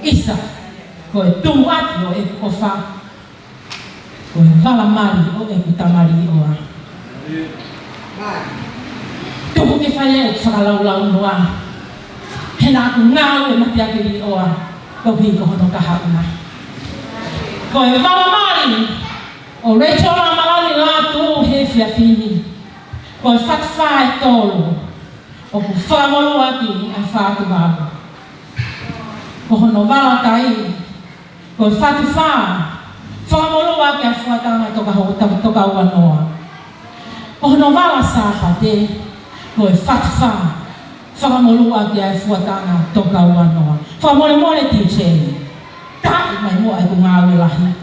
isa ko e tu ati o e kofa ko e vala mari o e kutamari o a tuku ke whaia e whakalau noa he nā ku ngāu e mati akiri o a ko ki ko hono kahauna ko e vala mari o Rachel Amalani ngā tū he whiawhini ko e whatwha e tōlu o ku whamolo aki a whātu māku ko hono wala kai ko e whatwha whamolo aki a whatanga toka ua noa ko hono wala sāpa te ko e whatwha whamolo aki a whatanga toka ua noa whamole mole ti chei tai mai mo ai ku ngāwe lahi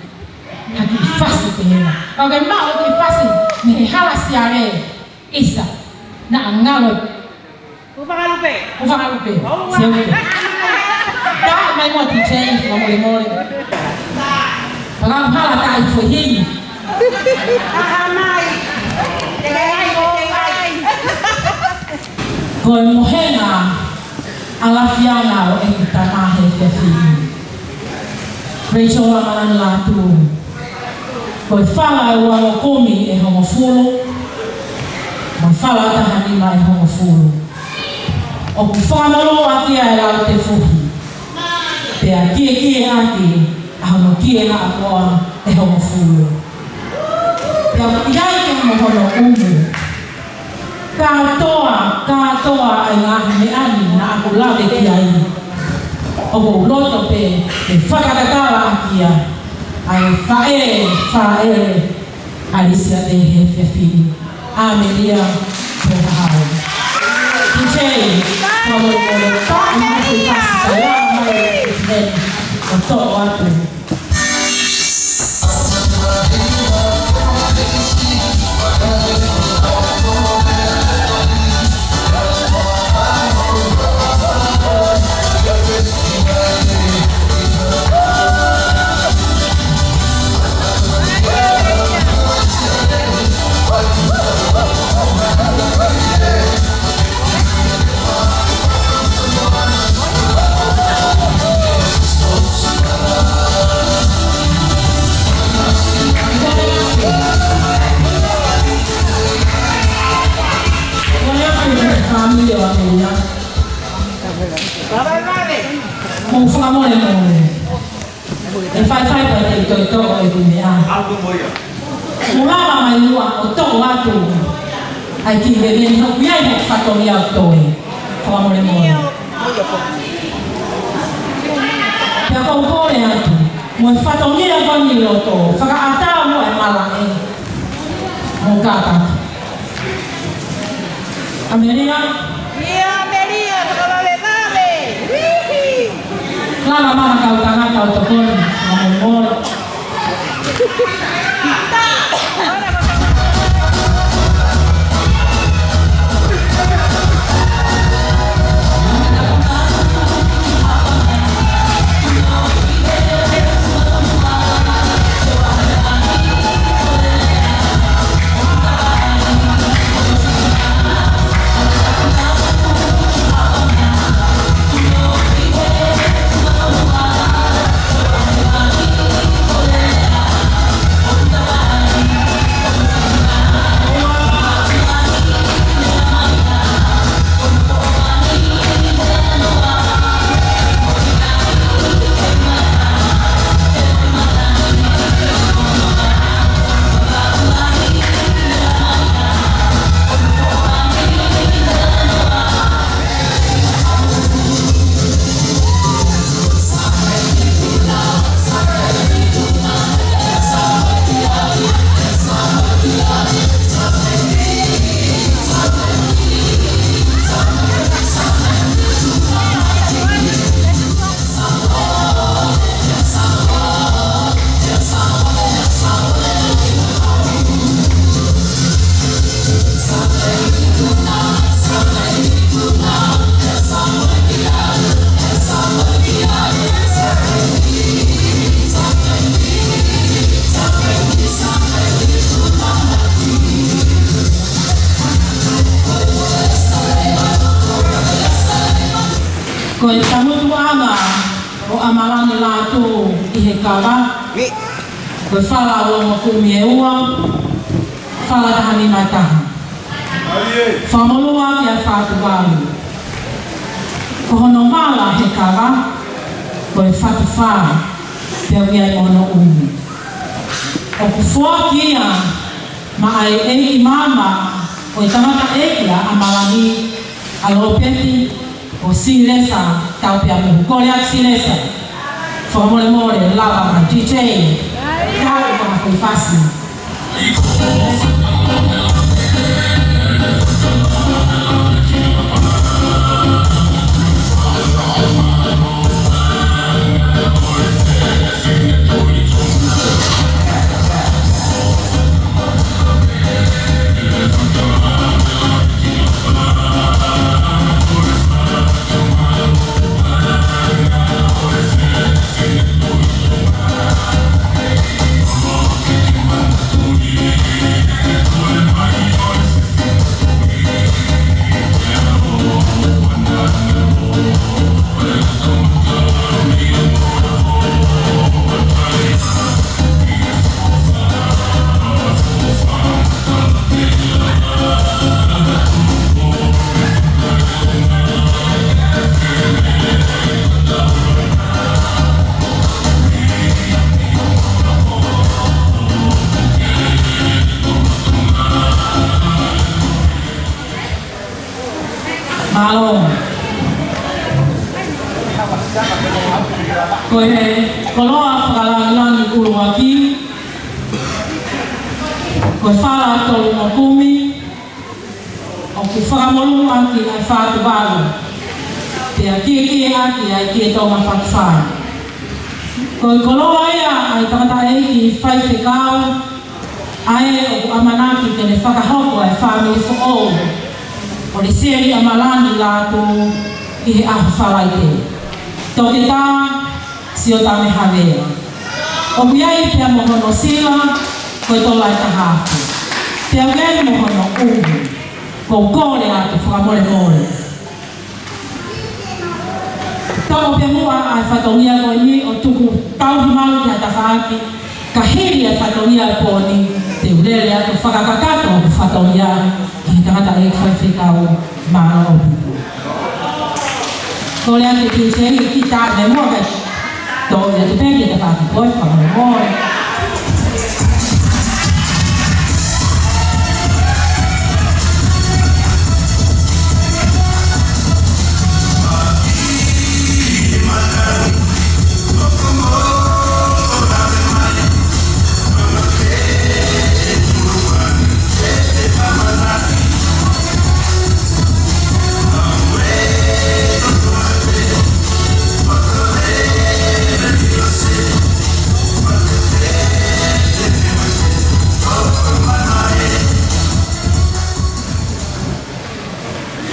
haki fasi te hena. Kau ke mau ki fasi ni he hala siare isa na ngalo. Ufakalupe. Siawe. Tak mai mo ti change mole. Pagam hala tai foi hini. Ahamai. Tegai. Ko mohena alafiana o e tamahe fefi. Rachel Amalani latu. Ko e whala e wano komi e hongo fulu, ma whala tahanima e hongo fulu. O ku whamalo atia e lau te fuhi, pea kie aki a hono kie na akoa e hongo fulu. Pea iai ke hono umu, kātoa e ngahi me ani na ako lawe ki ai. O ku loto pe whakatakala akia, ai fae Alicia de Hefi Amelia Perhau DJ kalau tak mampu kasih saya mai dan untuk waktu Mau fala mole. E fai per te to e quindi Mulava mai lua o to watu. Ai ki ve bien no kuia i fatto mi autoi. Fala mole. Ya ko pole atu. Mo fatto mi la con lo to. Fa ata mo e mala e. Mo kata. Ameria Lama mana kau tangan kau tokon ngomong. Ko e tamutu ama o amalani lātou I he kawa. Koe whala o makumi e ua, whala tahani mai taha. Whamolua ki a whātuwaru. Ko hono wala he kawa, koe whatu whā, pia wia I mono umi. O ku fua kia, ma ai eki mama, o I tamata ekia amalani alopeti, o silesa, tau pia muhu. Kore at silesa. Whakamole more, lava ma DJ. Kau mga kuifasi. Malong. Koe koloa whakalangilangi uruaki. Koe whala tolu makumi. O ku whakamolu aki ai whātu walu. Pea kia aki ai kia tonga whakawhara. Koe koloa ia ai tangata eiki whaiwhekau. Ai o ku amanaki kene whakahoko ai family for all. O le seri amalani lātou I he ahu whalaite. Tō te tā, si o tā me hawea. O miai pia mohono sila, koe tō lai tahāku. Pia miai mohono uhu, ko kore atu whakamore more. Tō pia mua ai whatongia koe ni o tuku tauhi malu ki hata whaaki, ka hiri ai whatongia pōni, te urele atu whakakakato o whatongia, ki tangata e whaiwhekau mana o pipo. Ko lea te tūteri ki tā me mua kai tō ia te pēki te whāki koe whakamore more.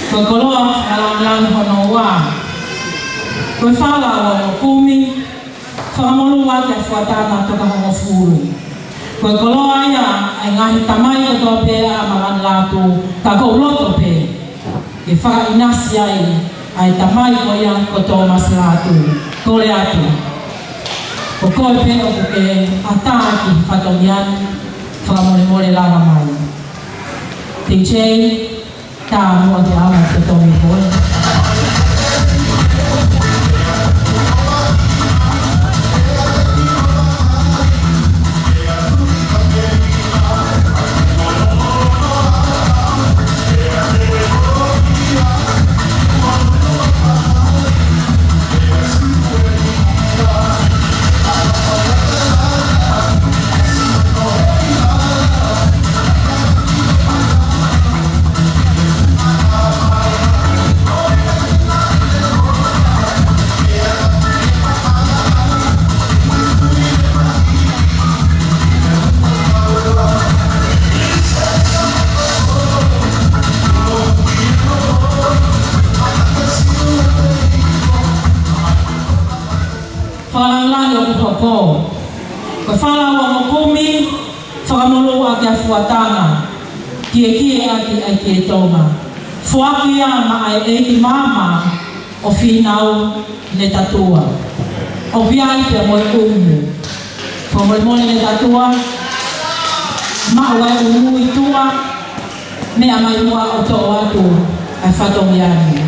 Koe koloa whakalangilangi hono wā. Koe whala o kumi, whakamolu wā kia whuatana toka hongo furu. Koe koloa ia ai ngahi tamai o tō pēa amalani lātou ka kou loto pē. Ke whakainasi ai tamai ko ia ko tō mas lātou. Kore atu. Ko koe pē o ke ataki whatongian whakamole lava mai. DJ tā mua te awa te tomi koe. Whalangilangi o kuhoko. Koe whala o mokumi, whakamolu a kia fuatanga. Kie aki ai kie tonga. Fuakia ma ai eiki mama o whinau ne tatua. o viai pe mo umu po mo le tatua ma wa umu itua me amai mua o to atu ai fatongiani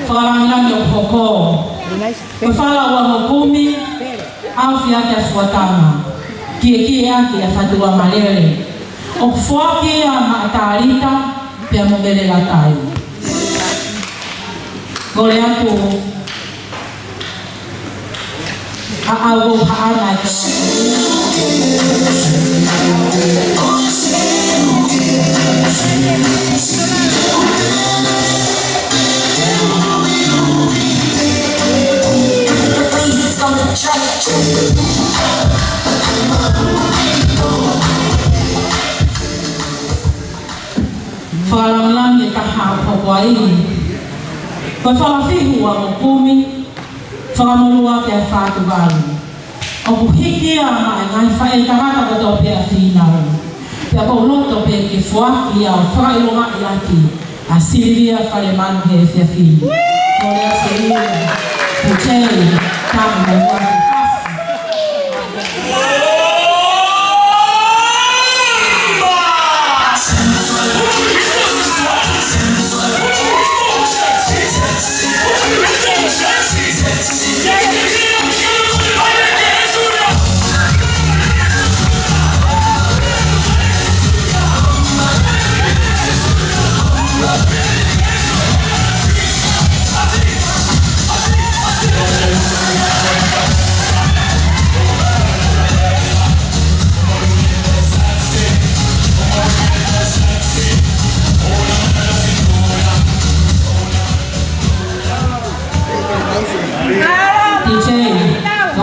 Falangilan yung hoko. Kefala wa hukumi au fiake afuatana. Kia kia fatua malere. Okufuaki ya maatarita pia mobele la tayo. Gole aku aago haana ito. Falang kita hapawai. Pafalafihu wa mukumi. Falamulua ke fatu baru. Obuhiki ama ngai fae karata kato pe afina. Pe apoloto pe ke fuaki ya fae loma yaki. Asilia fale manu he fiafi. Kole asilia. Puchei tamu wa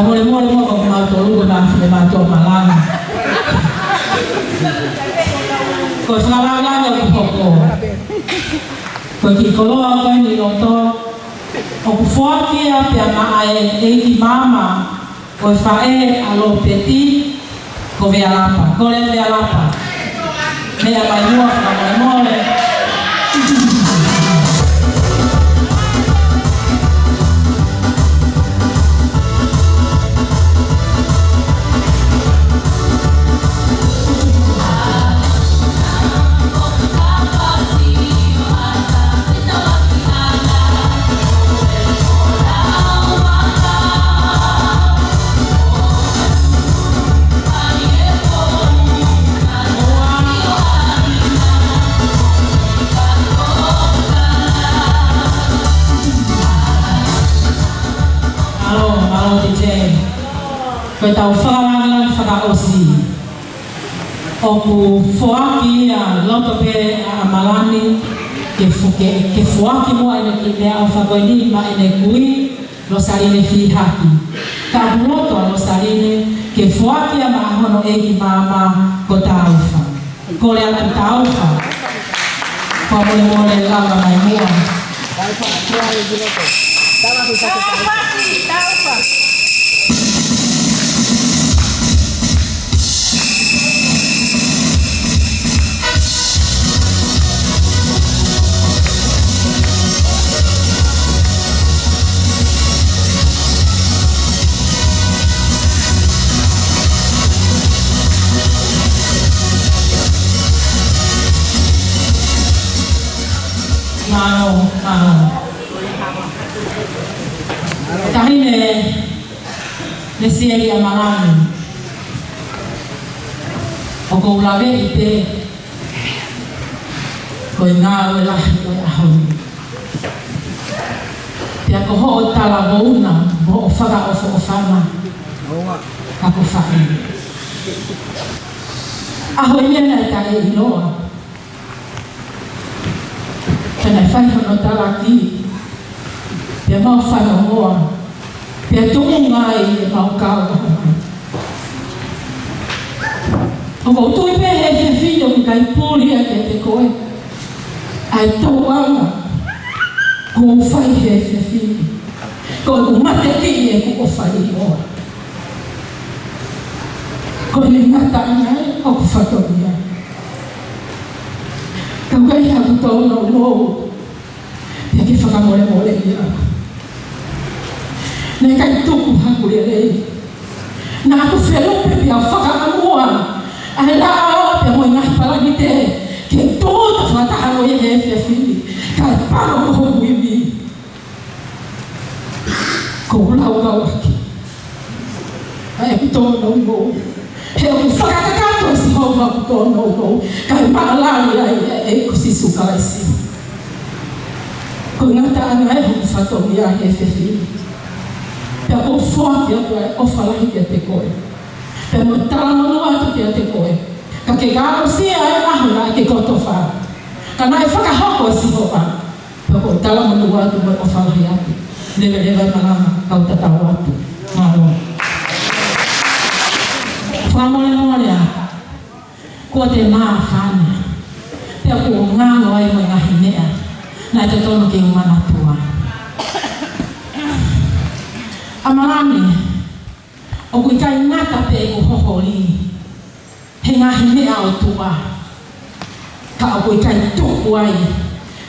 Mole mo ko matulog na sa mato malang. Ko sala yung poko. Ko kikolo ako ni loto. O kufuaki apia maae eki mama. Ko fae alo peti ko vealapa. Ko le vealapa. Me abayua na mole. Ko tau whakarangan whakaosi. Oku fuaki a loto pe a malani ke fuaki mo ene ki mea o whakoini ma ene kui lo sarine whihaki. Ka buoto lo sarine ke fuaki a maahono eki mama ko tauwha. Ko le atu tauwha. Ko mole lava mai mua. Tauwha. Kahine le sieri amarani o ko lave ite ko nga wala ko ahon pia ko ho tala bouna bo fara o fama ka ko fai aho ni na ta e loa Pena fai no talaki. Pia mau fai no hoa. Pia tungu ngai mau kau ko mai. O ko tui pe he filho ki kai puri a te koe. Ai tau anga. Ko fai he filho. Ko mate ki e ko fai hoa. Ko ni ngata ngai o ko fatoria. Kau kai ha ko tau no. Pia ki whakamore mole ia. Nei kai tuku hakuri rei. Na aku whelupe pia whakaamua. Ai la o pia moi ngahi palagi te. Ke tōta whakataharo e he whiawhiri. Kai paro ko ho muimi. Ko lau aki. Ai aku tōno no. He o whakatakato si hau aku tōno no. Kai maalari ai e kusisuka isi. Ko ngata anga e hoku whatongi a he whiawhiri. Pea ko whua pia koe o whalahi kia te koe. Pea mo talamanu atu kia te koe. Ka ke gāro sia e ahuna ke koto wha. Ka nai whakahoko si hoa. Pea ko talamanu atu mo o whalahi atu. Lewe lewe malama kau tatau atu. Mālo. Whamole noa lea. Kua te maa whānia. Pea ko ngāno ai mo ngahi mea. Nai te tono ke umana tua. Amalani, o kui kai ngata pe e ko hohori, he ngahi mea o tua, ka o kui kai tuku ai,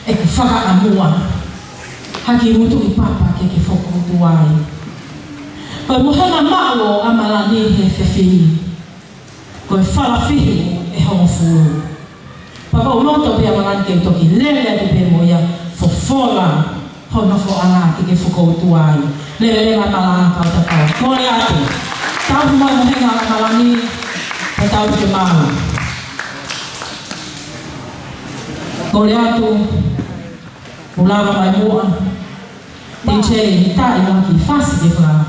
e ku whaka amua, haki mutu i papa ke ke whoko tua ai. Koe muhenga mao amalani he whiawhiri, koe whalawhihi e hongo furu. Papa o noto pe amalani ke toki lele atu pe moia, fofola, hono fo ana ke whoko tua ai. Lele matalanga kau tatau. Kore atu. Tau moi mohenga amalani, e tau te mahu. Kore atu, ulawa mai mua, DJ, tai waki, fasi ke whara.